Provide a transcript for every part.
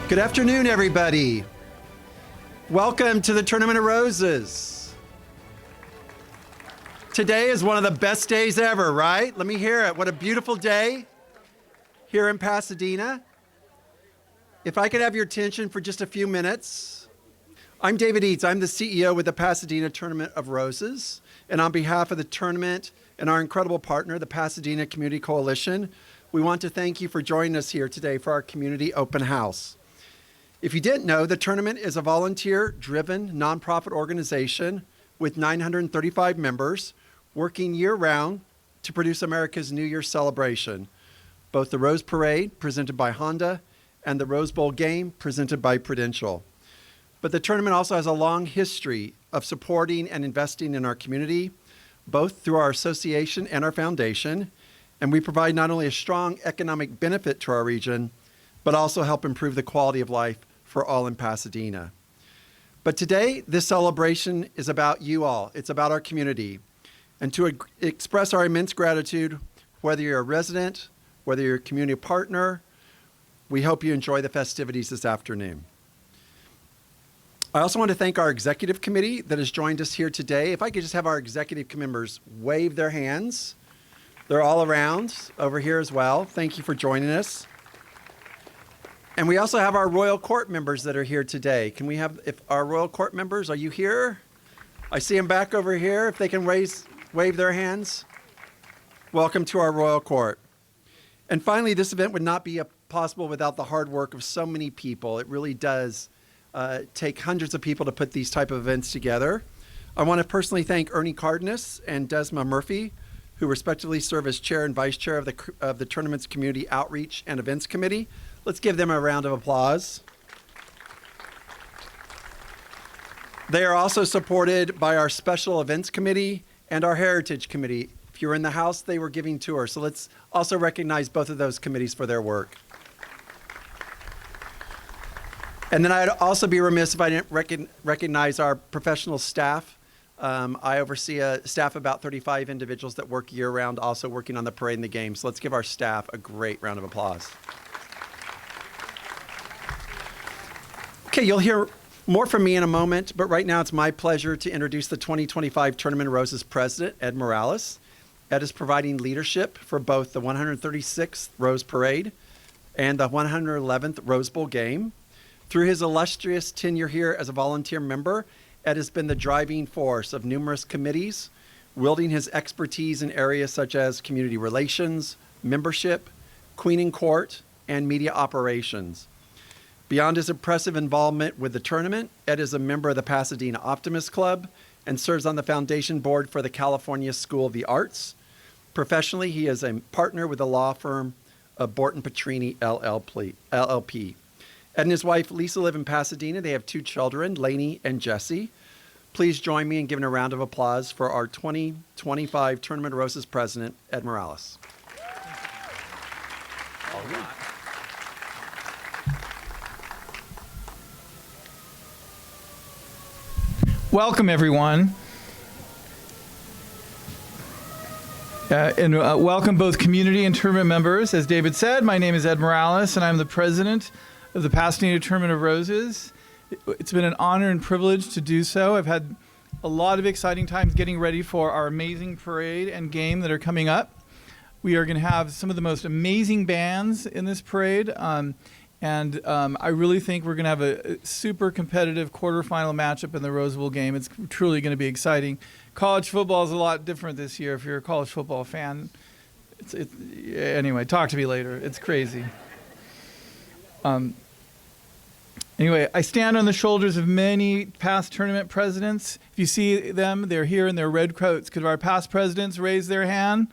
Good afternoon, everybody. Welcome to the Tournament of Roses. Today is one of the best days ever, right? Let me hear it. What a beautiful day here in Pasadena. If I could have your attention for just a few minutes. I'm David Eads. I'm the CEO with the Pasadena Tournament of Roses. And on behalf of the tournament and our incredible partner, the Pasadena Community Coalition, we want to thank you for joining us here today for our community open house. If you didn't know, the tournament is a volunteer-driven nonprofit organization with 935 members working year-round to produce America's New Year celebration, both the Rose Parade, presented by Honda, and the Rose Bowl game, presented by Prudential. But the tournament also has a long history of supporting and investing in our community, both through our association and our foundation, and we provide not only a strong economic benefit to our region, but also help improve the quality of life for all in Pasadena. But today, this celebration is about you all. It's about our community. And to express our immense gratitude, whether you're a resident, whether you're a community partner, we hope you enjoy the festivities this afternoon. I also want to thank our executive committee that has joined us here today. If I could just have our executive members wave their hands. They're all around over here as well. Thank you for joining us. And we also have our Royal Court members that are here today. Can we have, if our Royal Court members, are you here? I see them back over here. If they can wave their hands. Welcome to our Royal Court. And finally, this event would not be possible without the hard work of so many people. It really does take hundreds of people to put these type of events together. I want to personally thank Ernie Cardenas and Desma Murphy, who respectively serve as chair and vice chair of the tournament's Community Outreach and Events Committee. Let's give them a round of applause. They are also supported by our Special Events Committee and our Heritage Committee. If you were in the house, they were giving tours. So let's also recognize both of those committees for their work. And then I'd also be remiss if I didn't recognize our professional staff. I oversee a staff of about 35 individuals that work year-round, also working on the parade and the games. So let's give our staff a great round of applause. Okay, you'll hear more from me in a moment, but right now it's my pleasure to introduce the 2025 Tournament of Roses president, Ed Morales. Ed is providing leadership for both the 136th Rose Parade and the 111th Rose Bowl game. Through his illustrious tenure here as a volunteer member, Ed has been the driving force of numerous committees, wielding his expertise in areas such as community relations, membership, Queen and Court, and media operations. Beyond his impressive involvement with the tournament, Ed is a member of the Pasadena Optimist Club and serves on the foundation board for the California School of the Arts. Professionally, he is a partner with the law firm of Borton Petrini LLP. Ed and his wife, Lisa, live in Pasadena. They have two children, Lainey and Jesse. Please join me in giving a round of applause for our 2025 Tournament of Roses president, Ed Morales. All right. Welcome, everyone. Welcome both community and tournament members. As David said, my name is Ed Morales, and I'm the president of the Pasadena Tournament of Roses. It's been an honor and privilege to do so. I've had a lot of exciting times getting ready for our amazing parade and game that are coming up. We are going to have some of the most amazing bands in this parade. I really think we're going to have a super competitive quarterfinal matchup in the Rose Bowl game. It's truly going to be exciting. College football is a lot different this year if you're a college football fan. Anyway, talk to me later. It's crazy. Anyway, I stand on the shoulders of many past tournament presidents. If you see them, they're here in their red coats. Could our past presidents raise their hand?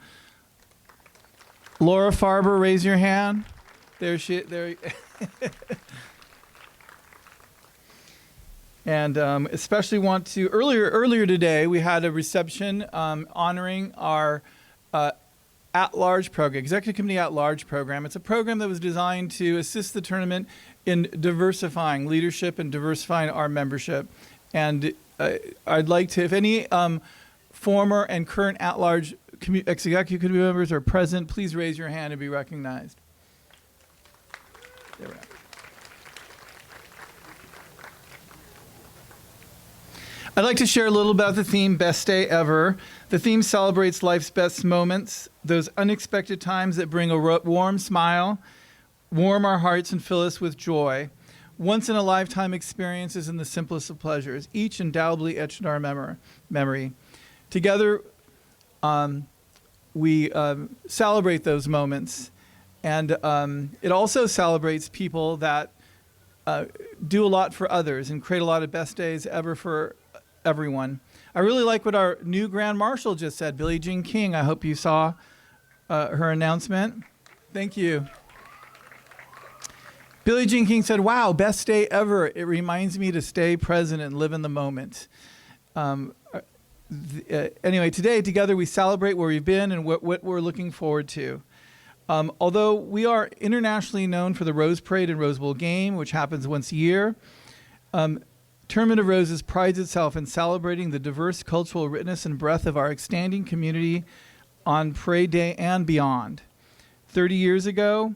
Laura Farber, raise your hand. There. And especially want to, earlier today, we had a reception honoring our at-large program, Executive Committee at-large program. It's a program that was designed to assist the tournament in diversifying leadership and diversifying our membership. And I'd like to, if any former and current at-large executive committee members are present, please raise your hand and be recognized. There we go. I'd like to share a little about the theme, Best Day Ever. The theme celebrates life's best moments, those unexpected times that bring a warm smile, warm our hearts, and fill us with joy. Once-in-a-lifetime experiences in the simplest of pleasures, each indelibly etched in our memory. Together, we celebrate those moments, and it also celebrates people that do a lot for others and create a lot of best days ever for everyone. I really like what our new Grand Marshal just said, Billie Jean King. I hope you saw her announcement. Thank you. Billie Jean King said, "Wow, best day ever. It reminds me to stay present and live in the moment." Anyway, today together we celebrate where we've been and what we're looking forward to. Although we are internationally known for the Rose Parade and Rose Bowl game, which happens once a year, Tournament of Roses prides itself in celebrating the diverse cultural richness and breadth of our expanding community on Parade Day and beyond. 30 years ago,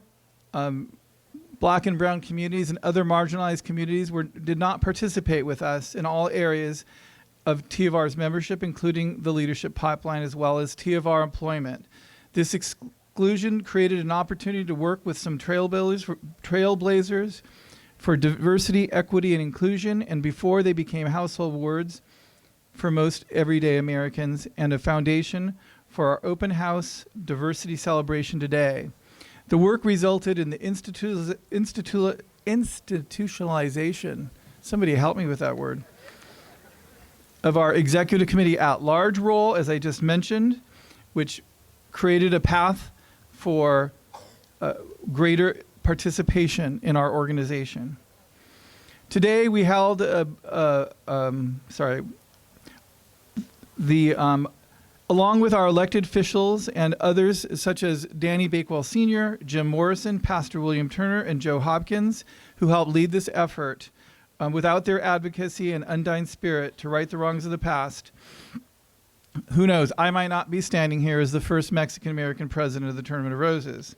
Black and brown communities and other marginalized communities did not participate with us in all areas of T of R's membership, including the leadership pipeline as well as T of R employment. This exclusion created an opportunity to work with some trailblazers for diversity, equity, and inclusion, and before they became household words for most everyday Americans, and a foundation for our open house diversity celebration today. The work resulted in the institutionalization, somebody help me with that word, of our executive committee at-large role, as I just mentioned, which created a path for greater participation in our organization. Today we held along with our elected officials and others such as Danny Bakewell Sr., Jim Morrison, Pastor William Turner, and Joe Hopkins, who helped lead this effort. Without their advocacy and undying spirit to right the wrongs of the past, who knows, I might not be standing here as the first Mexican-American president of the Tournament of Roses.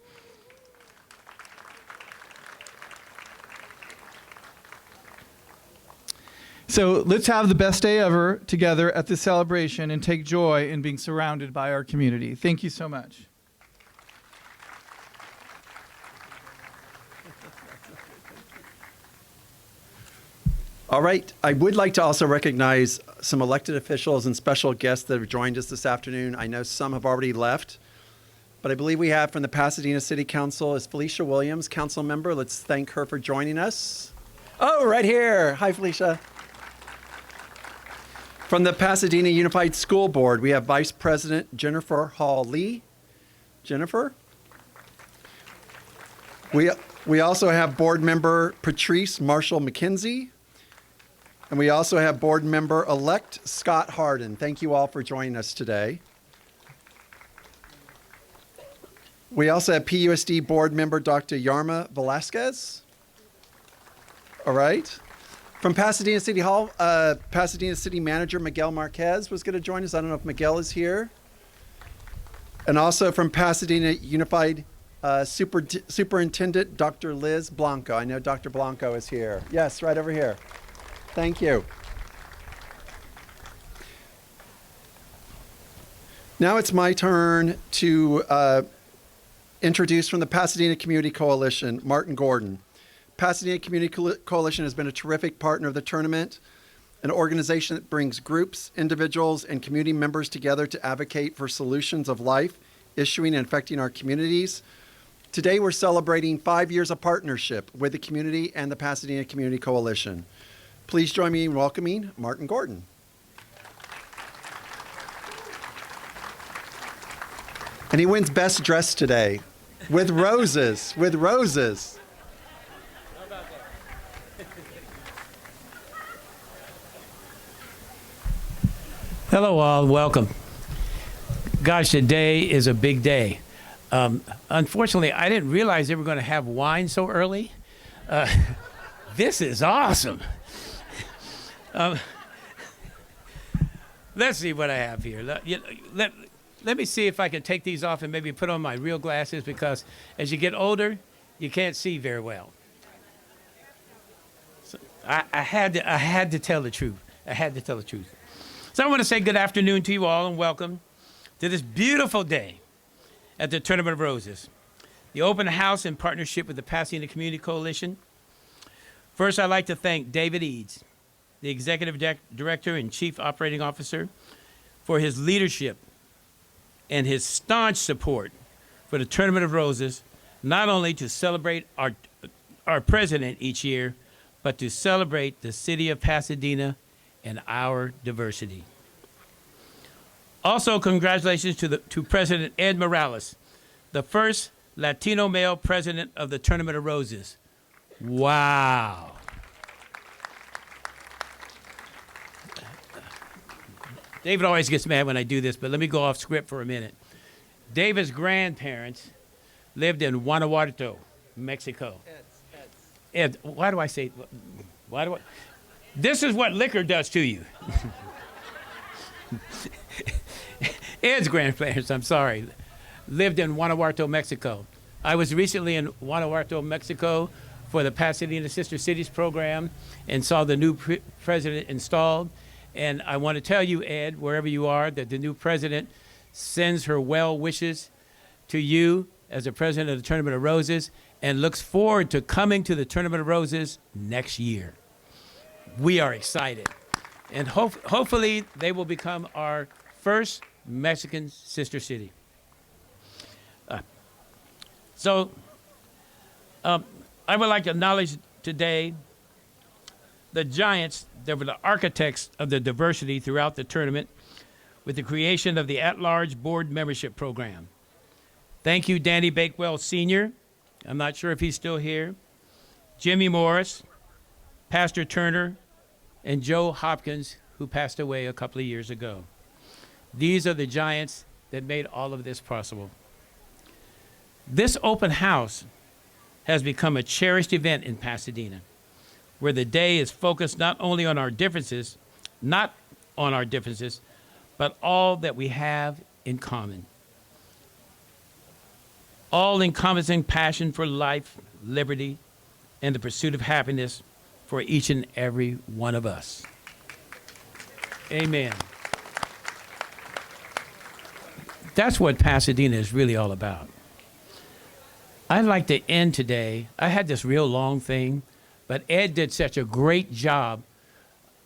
So let's have the best day ever together at this celebration and take joy in being surrounded by our community. Thank you so much. All right. I would like to also recognize some elected officials and special guests that have joined us this afternoon. I know some have already left, but I believe we have from the Pasadena City Council is Felicia Williams, council member. Let's thank her for joining us. Oh, right here. Hi, Felicia. From the Pasadena Unified School Board, we have Vice President Jennifer Hall Lee. Jennifer. We also have board member Patrice Marshall McKenzie. And we also have board member-elect Scott Harden. Thank you all for joining us today. We also have PUSD board member Dr. Yarma Velasquez. All right. From Pasadena City Hall, Pasadena City Manager Miguel Marquez was going to join us. I don't know if Miguel is here. And also from Pasadena Unified Superintendent Dr. Liz Blanco. I know Dr. Blanco is here. Yes, right over here. Thank you. Now it's my turn to introduce from the Pasadena Community Coalition, Martin Gordon. Pasadena Community Coalition has been a terrific partner of the tournament, an organization that brings groups, individuals, and community members together to advocate for solutions of life, issuing and affecting our communities. Today we're celebrating 5 years of partnership with the community and the Pasadena Community Coalition. Please join me in welcoming Martin Gordon. And he wins Best Dressed today with roses, with roses. How about that? Hello all, welcome. Gosh, today is a big day. Unfortunately, I didn't realize they were going to have wine so early. This is awesome. Let's see what I have here. Let me see if I can take these off and maybe put on my real glasses, because as you get older, you can't see very well. So I had to tell the truth. I had to tell the truth. So I want to say good afternoon to you all and welcome to this beautiful day at the Tournament of Roses, the open house in partnership with the Pasadena Community Coalition. First, I'd like to thank David Eads, the Executive Director and Chief Operating Officer, for his leadership and his staunch support for the Tournament of Roses, not only to celebrate our president each year, but to celebrate the city of Pasadena and our diversity. Also, congratulations to President Ed Morales, the first Latino male president of the Tournament of Roses. Wow. David always gets mad when I do this, but let me go off script for a minute. David's grandparents lived in Guanajuato, Mexico. Ed, why do I say, this is what liquor does to you. Ed's grandparents, I'm sorry, lived in Guanajuato, Mexico. I was recently in Guanajuato, Mexico for the Pasadena Sister Cities program and saw the new president installed. And I want to tell you, Ed, wherever you are, that the new president sends her well wishes to you as the president of the Tournament of Roses and looks forward to coming to the Tournament of Roses next year. We are excited. And hopefully they will become our first Mexican sister city. I would like to acknowledge today the giants that were the architects of the diversity throughout the tournament with the creation of the at-large board membership program. Thank you, Danny Bakewell Sr. I'm not sure if he's still here. Jimmy Morris, Pastor Turner, and Joe Hopkins, who passed away a couple of years ago. These are the giants that made all of this possible. This open house has become a cherished event in Pasadena, where the day is focused not only on our differences, but all that we have in common. All-encompassing passion for life, liberty, and the pursuit of happiness for each and every one of us. Amen. That's what Pasadena is really all about. I'd like to end today. I had this real long thing, but Ed did such a great job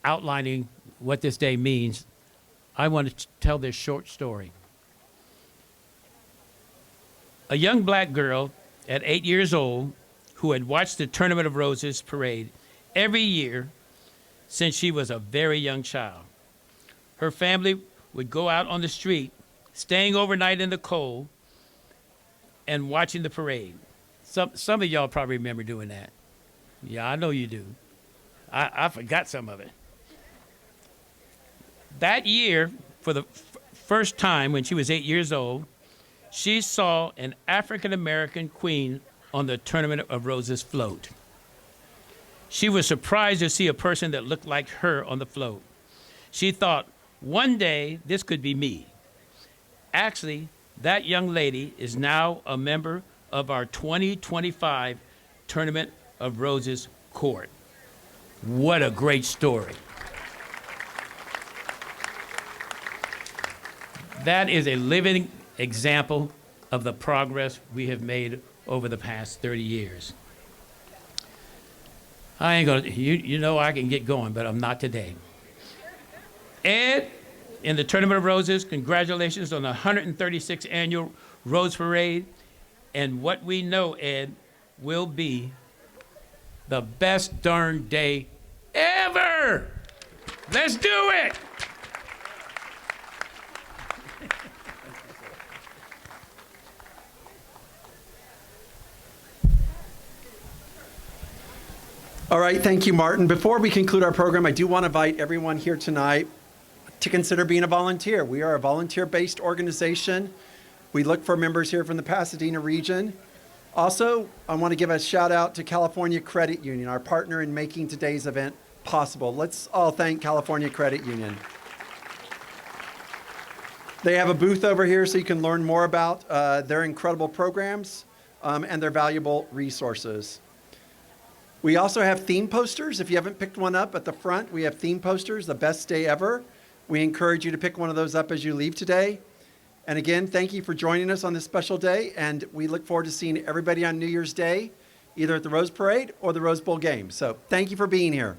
outlining what this day means. I want to tell this short story. A young black girl at 8 years old who had watched the Tournament of Roses parade every year since she was a very young child. Her family would go out on the street, staying overnight in the cold and watching the parade. Some of y'all probably remember doing that. Yeah, I know you do. I forgot some of it. That year, for the first time when she was 8 years old, she saw an African-American queen on the Tournament of Roses float. She was surprised to see a person that looked like her on the float. She thought, one day this could be me. Actually, that young lady is now a member of our 2025 Tournament of Roses court. What a great story. That is a living example of the progress we have made over the past 30 years. I ain't gonna, you know I can get going, but I'm not today. Ed, in the Tournament of Roses, congratulations on the 136th annual Rose Parade. And what we know, Ed, will be the best darn day ever. Let's do it. All right, thank you, Martin. Before we conclude our program, I do want to invite everyone here tonight to consider being a volunteer. We are a volunteer-based organization. We look for members here from the Pasadena region. Also, I want to give a shout out to California Credit Union, our partner in making today's event possible. Let's all thank California Credit Union. They have a booth over here so you can learn more about their incredible programs and their valuable resources. We also have theme posters. If you haven't picked one up at the front, we have theme posters, the best day ever. We encourage you to pick one of those up as you leave today. And again, thank you for joining us on this special day, and we look forward to seeing everybody on New Year's Day, either at the Rose Parade or the Rose Bowl game. So thank you for being here.